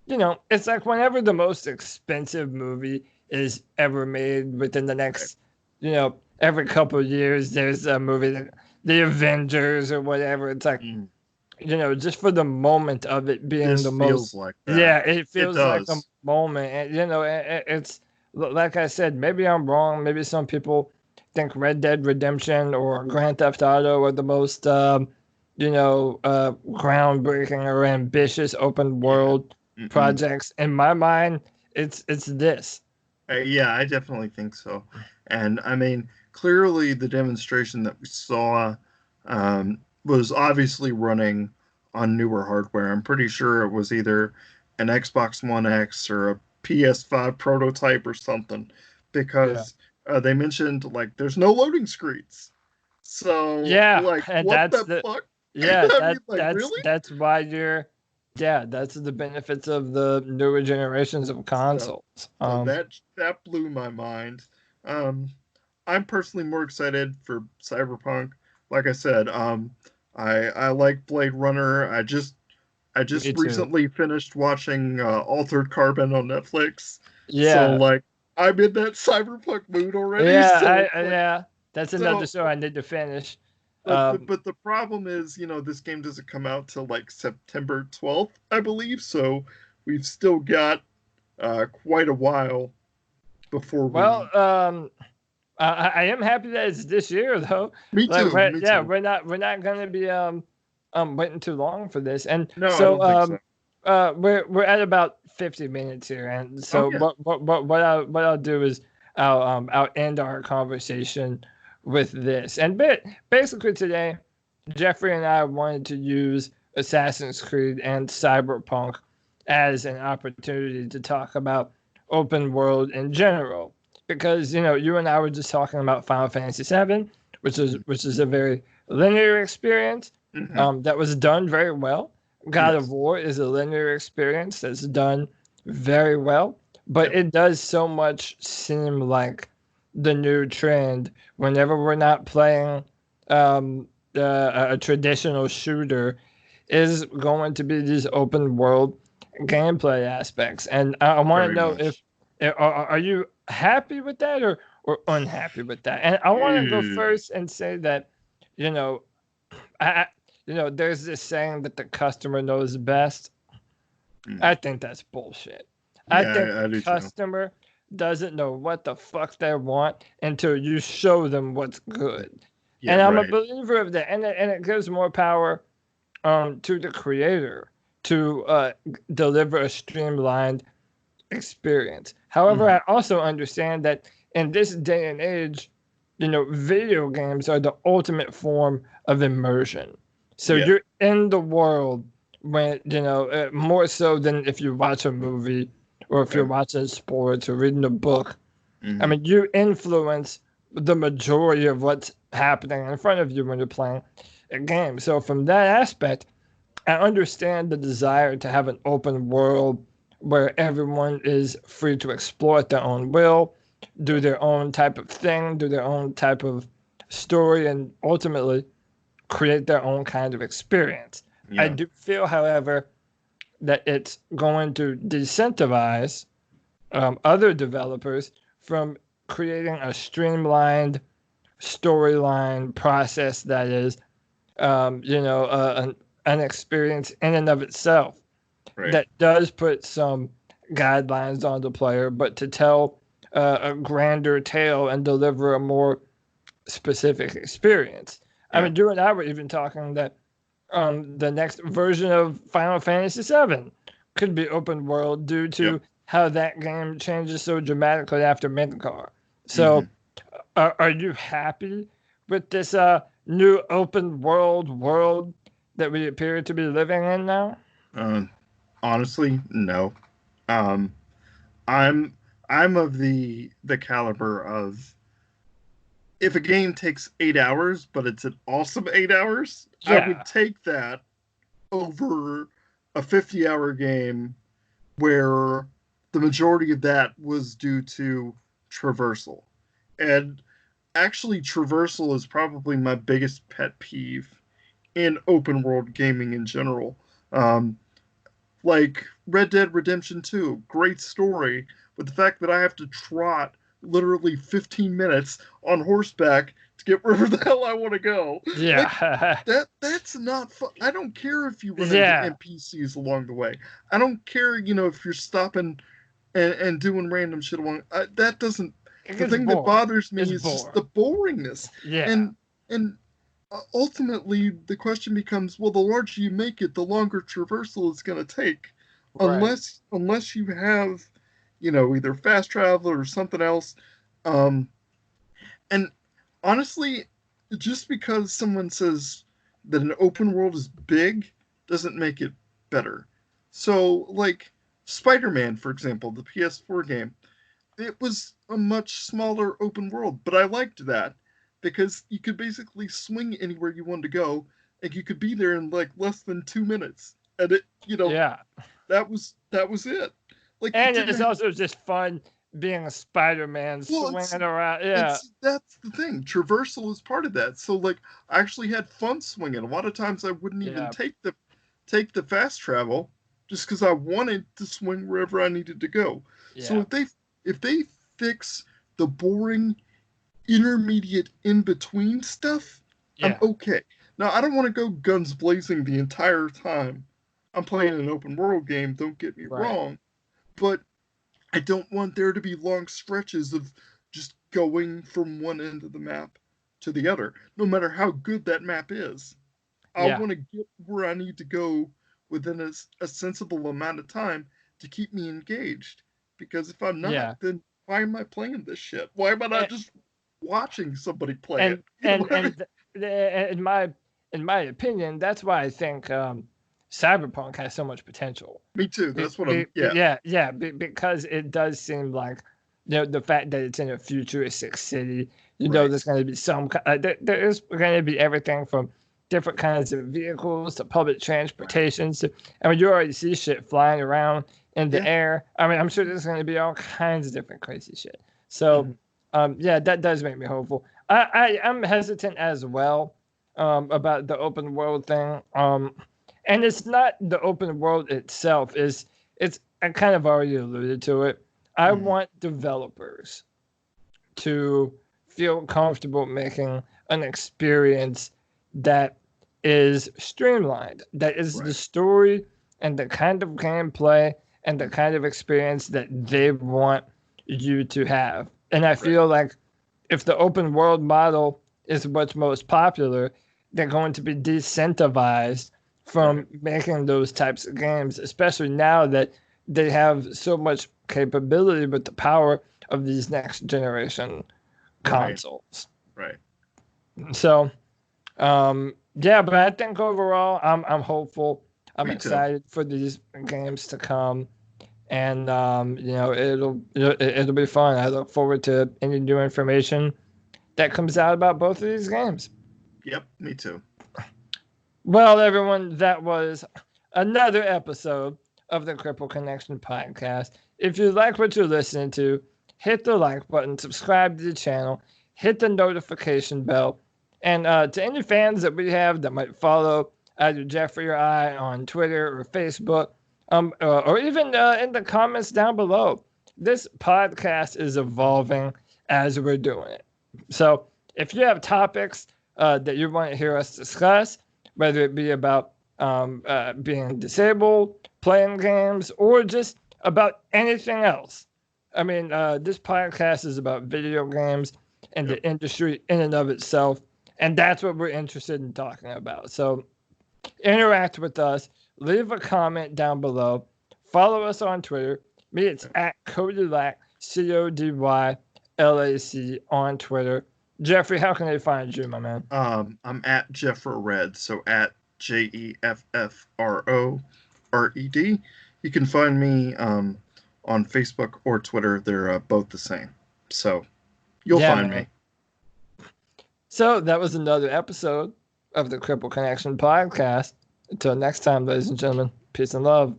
you know it's like whenever the most expensive movie is ever made within the Right. next, you know, every couple of years, there's a movie that the Avengers or whatever. It's like Mm. you know, just for the moment of it being This the most, feels like that. yeah, it It feels like a does. moment. And, you know, it's like I said, maybe I'm wrong. Maybe some people think Red Dead Redemption or Grand Theft Auto are the most, you know, groundbreaking or ambitious open Yeah. world Mm-mm. projects. In my mind, it's this. Yeah, I definitely think so. And I mean, clearly the demonstration that we saw was obviously running on newer hardware. I'm pretty sure it was either an Xbox One X or a PS5 prototype or something, Yeah. because they mentioned like there's no loading screens. So Yeah, like, and what that's the the fuck? yeah, I mean, like, really? that's why you're yeah, that's the benefits of the newer generations of So, consoles. that blew my mind. Um, I'm personally more excited for Cyberpunk. Like I said, I like Blade Runner. I just Me too. recently finished watching Altered Carbon on Netflix, so Yeah. like I'm in that cyberpunk mood already. Yeah, So it's like yeah, that's another so, show I need to finish. but Um, but the problem is, you know, this game doesn't come out till like September 12th, I believe. So we've still got quite a while before well, we. I am happy that it's this year though. Me Like, too. Me yeah, too. we're not gonna be waiting too long for this. And No, I so don't think so. we're at about 50 minutes here, and Oh so yeah. what I'll do is I'll end our conversation with this. And basically today, Jeffrey and I wanted to use Assassin's Creed and Cyberpunk as an opportunity to talk about open world in general, because you and I were just talking about Final Fantasy VII, which is a very linear experience Mm-hmm. that was done very well. God of Yes. War is a linear experience that's done very well, but Yep. it does so much seem like the new trend whenever we're not playing a traditional shooter is going to be these open world gameplay aspects. And I want to Very know if, much. are you happy with that or unhappy with that? And I want to go Ew. first and say that, you know, I, there's this saying that the customer knows best. Mm. I think that's bullshit. I Yeah, think I the do too. customer doesn't know what the fuck they want until you show them what's good. Yeah, And I'm a right. believer of that. And it gives more power to the creator to deliver a streamlined experience. However, Mm-hmm. I also understand that in this day and age, video games are the ultimate form of immersion. So Yeah. you're in the world when, more so than if you watch a movie or if you're Right. watching sports or reading a book. I Mm-hmm. mean, you influence the majority of what's happening in front of you when you're playing a game. So from that aspect, I understand the desire to have an open world where everyone is free to explore at their own will, do Yep. their own type of thing, do their own type of story, and ultimately create their own kind of experience. I Yeah. do feel, however, that it's going to disincentivize other developers from creating a streamlined storyline process that is, an experience in and of itself Right. that does put some guidelines on the player, but to tell a grander tale and deliver a more specific experience. I Yeah. mean, you and I were even talking that the next version of Final Fantasy VII could be open world due Yep. to how that game changes so dramatically after Midgar. Mm-hmm. So, are you happy with this new open world that we appear to be living in now? Uh, Honestly, no. Um, I'm I'm of the caliber of, if a game takes 8 hours, but it's an awesome 8 hours, I would Yeah, take that over a 50-hour game where the majority of that was due to traversal. And actually, traversal is probably my biggest pet peeve in open world gaming in general. Um, like Red Dead Redemption 2, great story, but the fact that I have to trot literally 15 minutes on horseback to get wherever the hell I want to go. Like yeah, that's not fun. I don't care if you run into yeah. NPCs along the way. I don't care, if you're stopping and doing random shit along. That doesn't. It The gets thing that boring. bothers me It's is just the boring. boringness, Yeah, and ultimately the question becomes, well, the larger you make it, the longer traversal it's going to take, right. unless you have, either fast travel or something else. um and honestly, just because someone says that an open world is big doesn't make it better. So, like Spider-Man, for example, the PS4 game, it was a much smaller open world, but I liked that because you could basically swing anywhere you wanted to go, and you could be there in like less than 2 minutes, and Yeah. that was it. Like it And didn't it's have. also just fun being a Spider-Man Well, swinging around. Yeah, it's that's the thing. Traversal is part of that. So like I actually had fun swinging. A lot of times I wouldn't even yeah, take the fast travel just because I wanted to swing wherever I needed to go. So yeah, if they fix the boring intermediate in between stuff, I'm yeah. okay. Now I don't want to go guns blazing the entire time I'm playing an open world game. Don't get me Right. wrong, but I don't want there to be long stretches of just going from one end of the map to the other, no matter how good that map is. I want to get where I need to go within a sensible amount of time to keep me engaged. Because if I'm not, then why am I playing this shit? Why am I not just watching somebody play it? You know what I mean? In my opinion, that's why I think Cyberpunk has so much potential. Me too. That's what I'm. Because it does seem like the fact that it's in a futuristic city. There's going to be there is going to be everything from different kinds of vehicles to public transportation. To, I mean, you already see shit flying around in the air. I mean, I'm sure there's going to be all kinds of different crazy shit. So, that does make me hopeful. I'm hesitant as well about the open world thing. And it's not the open world itself. I kind of already alluded to it. I want developers to feel comfortable making an experience that is streamlined, that is the story and the kind of gameplay and the kind of experience that they want you to have. And I feel like if the open world model is what's most popular, they're going to be decentivized from making those types of games, especially now that they have so much capability with the power of these next generation consoles. Right. So, but I think overall, I'm hopeful. I'm excited for these games to come, and it'll be fun. I look forward to any new information that comes out about both of these games. Yep, me too. Well, everyone, that was another episode of the Cripple Connection podcast. If you like what you're listening to, hit the like button, subscribe to the channel, hit the notification bell. And to any fans that we have that might follow either Jeffrey or I on Twitter or Facebook, or even in the comments down below, this podcast is evolving as we're doing it. So if you have topics that you want to hear us discuss, whether it be about being disabled, playing games, or just about anything else. I mean, this podcast is about video games and the industry in and of itself, and that's what we're interested in talking about. So interact with us, leave a comment down below, follow us on Twitter. Me, it's at Codylac, CODYLAC on Twitter. Jeffrey, how can they find you, my man? I'm at Jeffrored, so at JEFFRORED. You can find me on Facebook or Twitter. They're both the same. So you'll find me. So that was another episode of the Cripple Connection podcast. Until next time, ladies and gentlemen, peace and love.